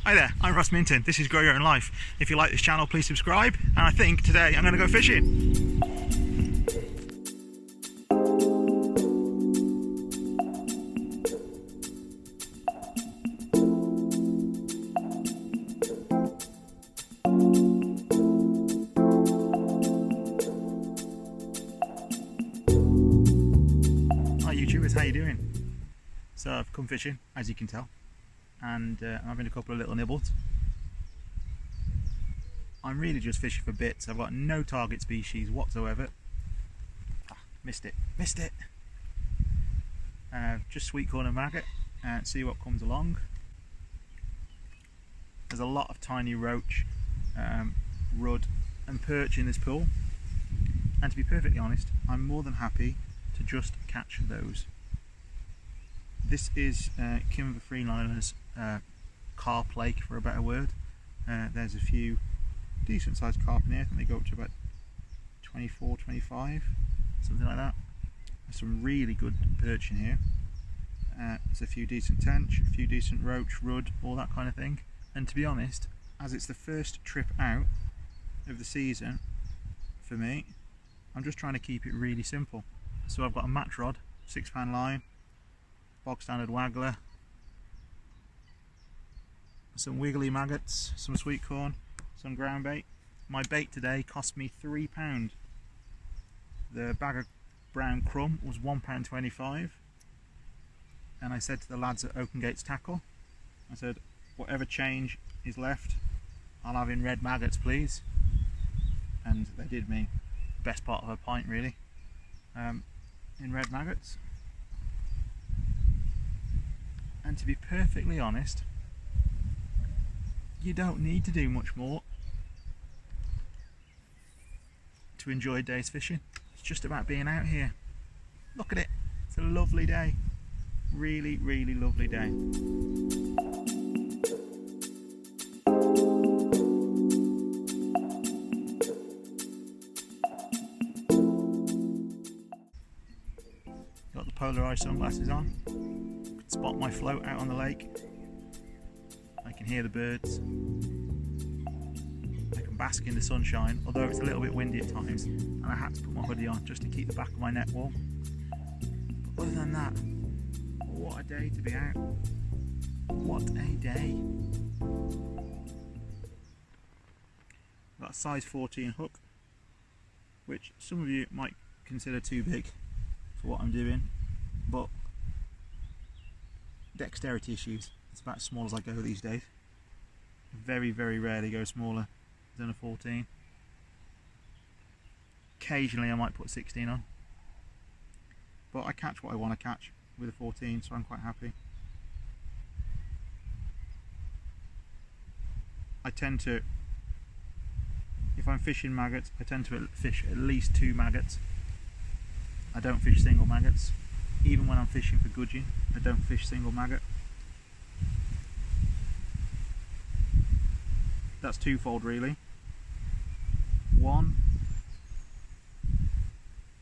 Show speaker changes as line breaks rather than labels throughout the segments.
Hi there, I'm Russ Minton. This is Grow Your Own Life. If you like this channel, please subscribe. And I think today I'm going to go fishing. Hi YouTubers, how you doing? So I've come fishing, as you can tell, and I'm having a couple of little nibbles. I'm really just fishing for bits. I've got no target species whatsoever. Missed it. Just sweet corn and maggot, and see what comes along. There's a lot of tiny roach, rudd and perch in this pool, and to be perfectly honest, I'm more than happy to just catch those. This is Kimber Freeliner's carp lake, for a better word. There's a few decent sized carp in here. I think they go up to about 24, 25, something like that. There's some really good perch in here. There's a few decent tench, a few decent roach, rudd, all that kind of thing. And to be honest, as it's the first trip out of the season for me, I'm just trying to keep it really simple. So I've got a match rod, 6-pound line, bog standard waggler, some wiggly maggots, some sweet corn, some ground bait. My bait today cost me £3. The bag of brown crumb was £1.25, and I said to the lads at Oaken Gates Tackle, I said, whatever change is left, I'll have in red maggots please. And they did me the best part of a pint really, in red maggots. And to be perfectly honest, you don't need to do much more to enjoy a day's fishing. It's just about being out here. Look at it, it's a lovely day. Really, really lovely day. Got the polarized sunglasses on. Spot my float out on the lake. I can hear the birds. I can bask in the sunshine, although it's a little bit windy at times, and I had to put my hoodie on just to keep the back of my net warm. But other than that, what a day to be out. What a day. Got a size 14 hook, which some of you might consider too big for what I'm doing, but dexterity issues. It's about as small as I go these days. Very, very rarely go smaller than a 14. Occasionally I might put 16 on, but I catch what I want to catch with a 14, so I'm quite happy. I tend to, if I'm fishing maggots, I tend to fish at least 2 maggots. I don't fish single maggots. Even when I'm fishing for gudgeon, I don't fish single maggot. That's twofold really. One,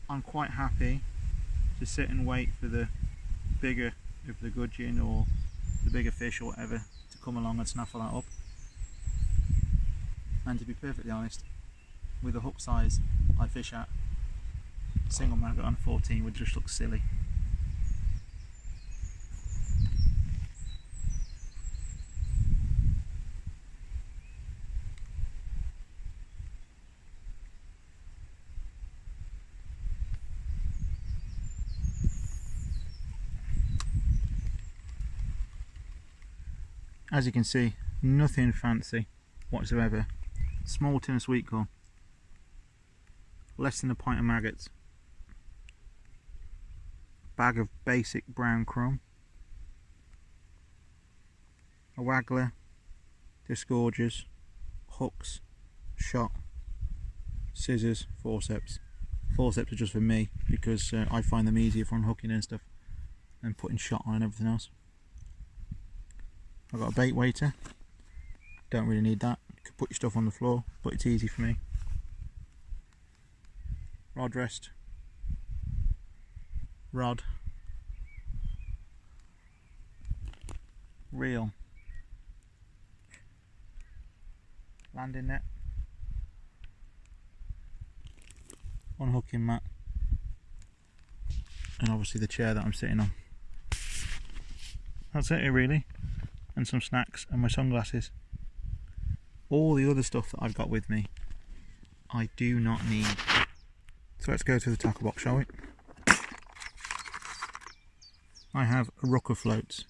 I'm quite happy to sit and wait for the bigger of the gudgeon or the bigger fish or whatever to come along and snaffle that up. And to be perfectly honest, with the hook size I fish at, single maggot on 14 would just look silly. As you can see, nothing fancy whatsoever. Small tin of sweet corn, less than a pint of maggots, bag of basic brown crumb, a waggler, disgorgers, hooks, shot, scissors, forceps. Forceps are just for me because I find them easier for unhooking and stuff and putting shot on and everything else. I've got a bait weighter, don't really need that. You could put your stuff on the floor, but it's easy for me. Rod rest, rod, reel, landing net, unhooking mat, and obviously the chair that I'm sitting on. That's it really, and some snacks and my sunglasses. All the other stuff that I've got with me I do not need. So let's go to the tackle box, shall we? I have a ruck of floats,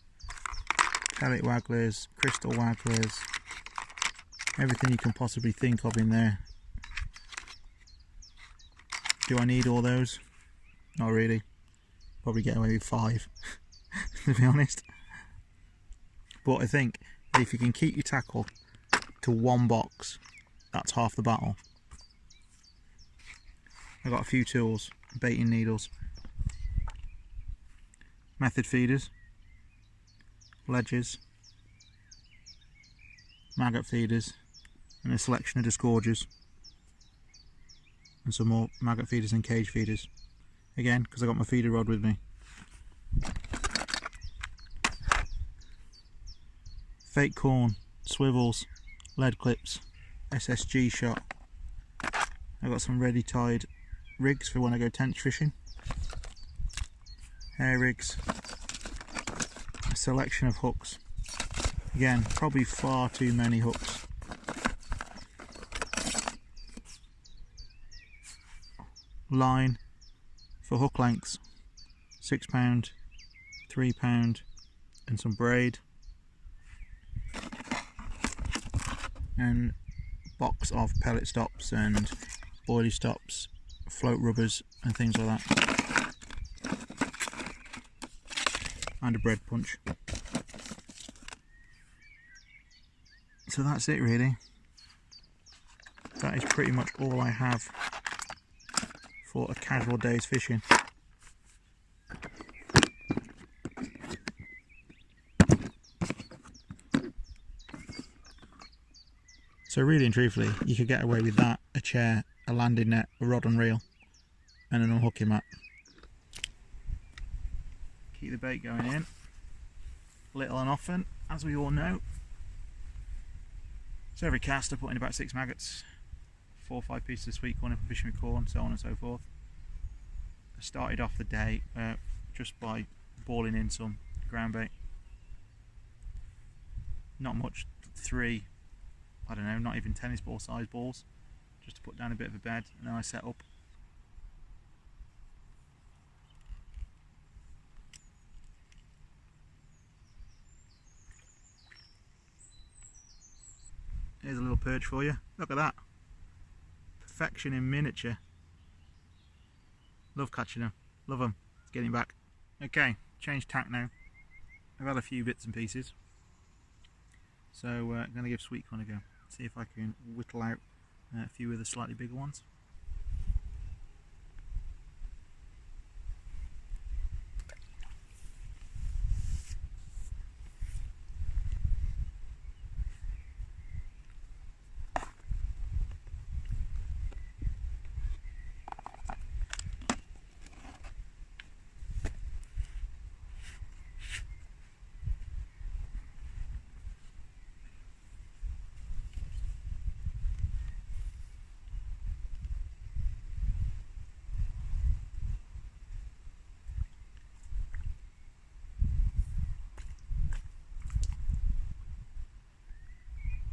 pellet wagglers, crystal wagglers, everything you can possibly think of in there. Do I need all those? Not really. Probably get away with 5 to be honest. But I think if you can keep your tackle to 1 box, that's half the battle. I've got a few tools, baiting needles, method feeders, ledgers, maggot feeders, and a selection of disgorgers, and some more maggot feeders and cage feeders. Again, because I got my feeder rod with me. Fake corn, swivels, lead clips, SSG shot. I've got some ready tied rigs for when I go tench fishing, hair rigs, a selection of hooks. Again, probably far too many hooks. Line for hook lengths, £6, £3, and some braid, and box of pellet stops and boilie stops, float rubbers and things like that, and a bread punch. So that's it really. That is pretty much all I have for a casual day's fishing. So really and truthfully, you could get away with that, a chair, a landing net, a rod and reel, and an unhooking mat. Keep the bait going in, little and often, as we all know. So every cast I put in about 6 maggots, 4 or 5 pieces of sweet corn if I'm fishing with corn, so on and so forth. I started off the day just by balling in some ground bait. Not much, 3, I don't know, not even tennis ball size balls, just to put down a bit of a bed, and then I set up. Here's a little perch for you. Look at that. Perfection in miniature. Love catching them. Love them. Let's get him back. Okay, change tack now. I've had a few bits and pieces. So I'm going to give sweet corn a go. See if I can whittle out a few of the slightly bigger ones.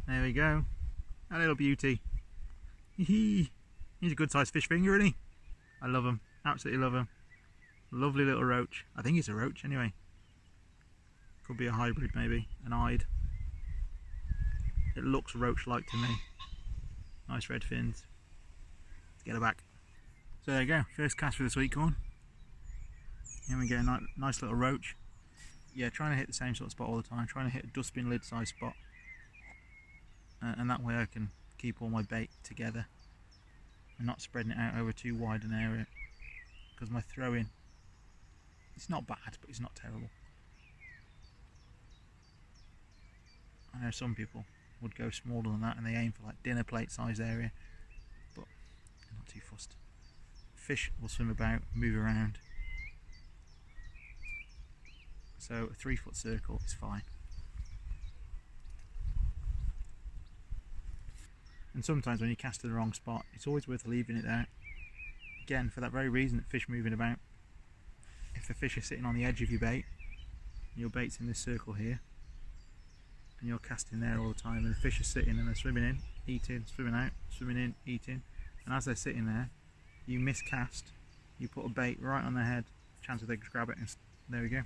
There we go, a little beauty. He's a good sized fish finger, isn't he? I love him, absolutely love him. Lovely little roach. I think he's a roach anyway. Could be a hybrid maybe, an eyed. It looks roach-like to me. Nice red fins. Let's get her back. So there you go, first cast for the sweet corn. Here we go, nice little roach. Yeah, trying to hit the same sort of spot all the time, trying to hit a dustbin lid size spot. And that way I can keep all my bait together and not spreading it out over too wide an area, because my throwing, it's not bad but it's not terrible. I know some people would go smaller than that and they aim for like dinner plate size area, but I'm not too fussed. Fish will swim about, move around, so a 3-foot circle is fine. And sometimes when you cast in the wrong spot, it's always worth leaving it there. Again, for that very reason, that fish moving about. If the fish are sitting on the edge of your bait, and your bait's in this circle here, and you're casting there all the time, and the fish are sitting and they're swimming in, eating, swimming out, swimming in, eating, and as they're sitting there, you miscast, you put a bait right on their head, chance they just grab it, and there we go.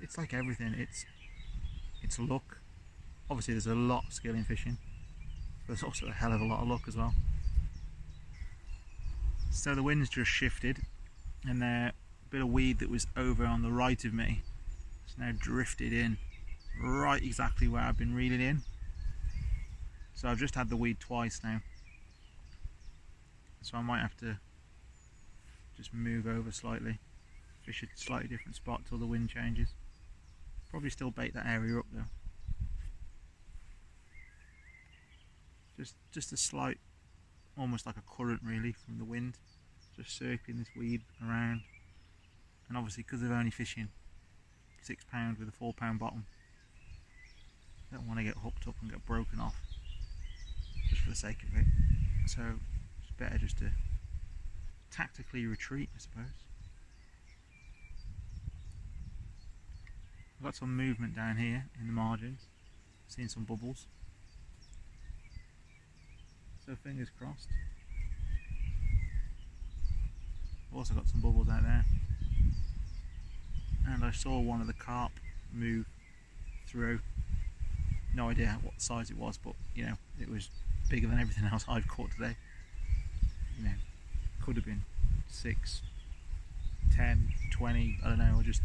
It's like everything. It's luck. Obviously, there's a lot of skill in fishing. There's also a hell of a lot of luck as well. So the wind's just shifted, and a bit of weed that was over on the right of me has now drifted in right exactly where I've been reeling in. So I've just had the weed twice now, so I might have to just move over slightly, fish a slightly different spot till the wind changes. Probably still bait that area up though. Just a slight, almost like a current really from the wind, just circling this weed around. And obviously because they're only fishing £6 with a £4 bottom, I don't want to get hooked up and get broken off just for the sake of it. So it's better just to tactically retreat, I suppose. I've got some movement down here in the margins, seeing some bubbles. So fingers crossed. I've also got some bubbles out there. And I saw one of the carp move through. No idea what size it was, but you know, it was bigger than everything else I've caught today. You know, could have been 6, 10, 20, I don't know. I just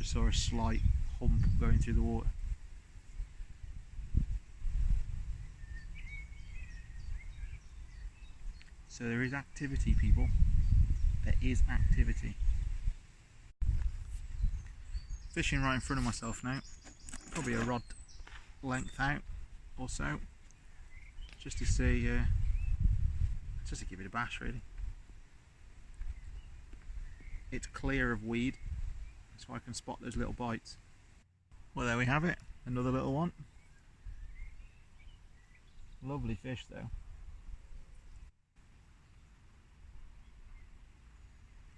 saw a slight hump going through the water. So there is activity, people. There is activity. Fishing right in front of myself now. Probably a rod length out or so. Just to see, just to give it a bash really. It's clear of weed, so I can spot those little bites. Well, there we have it. Another little one. Lovely fish though.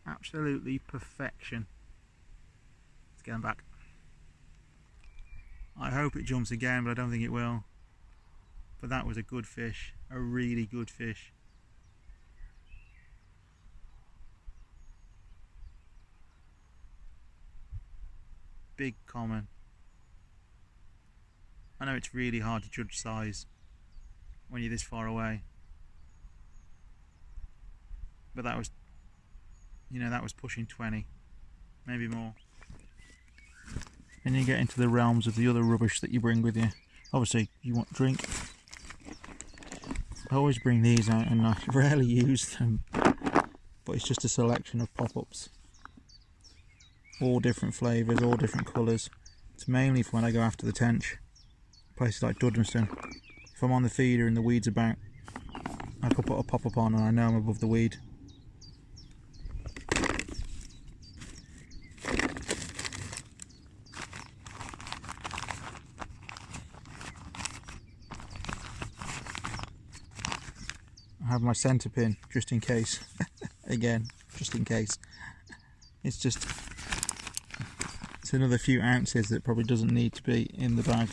Absolutely perfection. Let's get him back. I hope it jumps again, but I don't think it will. But that was a good fish, a really good fish. Big common. I know it's really hard to judge size when you're this far away, but that was, you know, that was pushing 20, maybe more. And you get into the realms of the other rubbish that you bring with you. Obviously you want drink. I always bring these out and I rarely use them, but it's just a selection of pop-ups, all different flavours, all different colours. It's mainly for when I go after the tench, places like Dudmaston. If I'm on the feeder and the weed's about, I could put a pop-up on and I know I'm above the weed. I have my centre pin just in case. Again, just in case. It's another few ounces that probably doesn't need to be in the bag.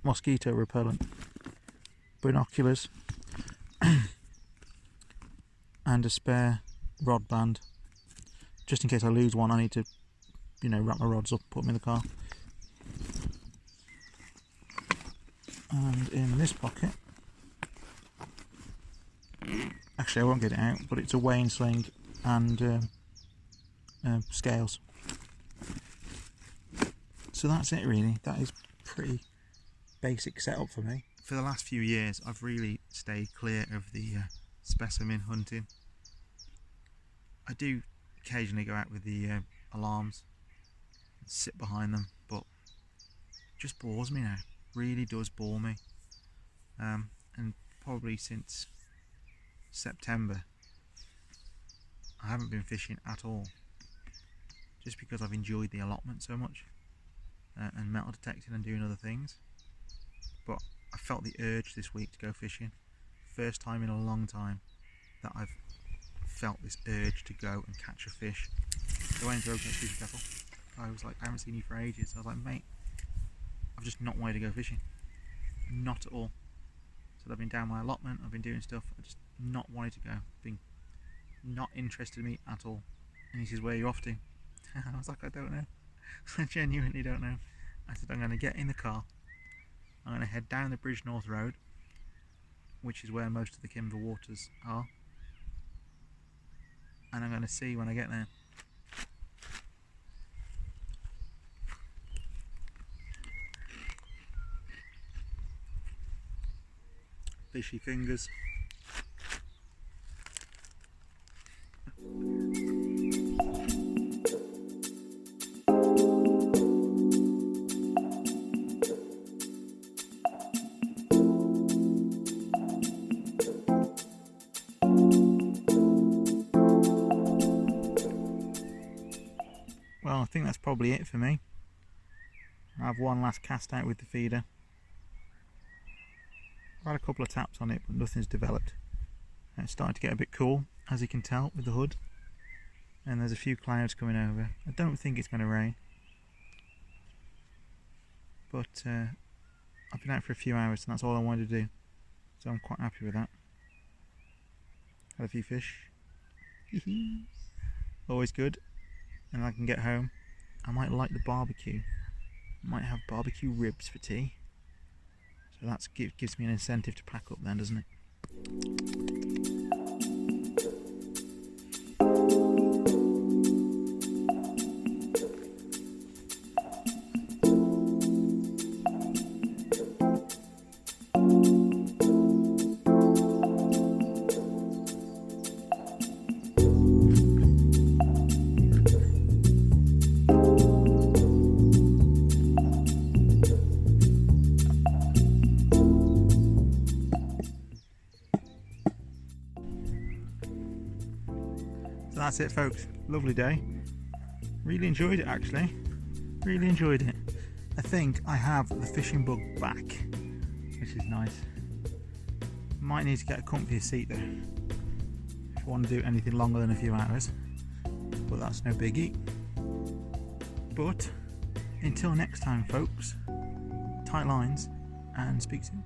Mosquito repellent, binoculars, and a spare rod band. Just in case I lose one, I need to, you know, wrap my rods up, put them in the car. And in this pocket, actually I won't get it out, but it's a weighing sling and scales. So that's it really. That is pretty basic setup for me. For the last few years I've really stayed clear of the specimen hunting. I do occasionally go out with the alarms and sit behind them, but it just bores me now. Really does bore me, and probably since September I haven't been fishing at all, just because I've enjoyed the allotment so much. and metal detecting and doing other things. But I felt the urge this week to go fishing. First time in a long time that I've felt this urge to go and catch a fish. The Wayne's broken, be careful. I was like, I haven't seen you for ages. I was like, mate, I've just not wanted to go fishing. Not at all. So I've been down my allotment, I've been doing stuff, I just not wanted to go. Been not interested in me at all. And he says, where are you off to? I was like, I don't know. I genuinely don't know. I said, I'm going to get in the car, I'm going to head down the Bridge North Road, which is where most of the Kimber waters are, and I'm going to see when I get there. Fishy fingers. Well, I think that's probably it for me. I have one last cast out with the feeder. I've had a couple of taps on it, but nothing's developed. It's starting to get a bit cool, as you can tell with the hood, and there's a few clouds coming over. I don't think it's going to rain, but I've been out for a few hours and that's all I wanted to do, so I'm quite happy with that. Had a few fish. Always good. And I can get home, I might like the barbecue. I might have barbecue ribs for tea. So that gives me an incentive to pack up then, doesn't it? So that's it, folks. Lovely day. Really enjoyed it, actually. Really enjoyed it. I think I have the fishing bug back, which is nice. Might need to get a comfier seat though, if I want to do anything longer than a few hours. But that's no biggie. But until next time, folks, tight lines and speak soon.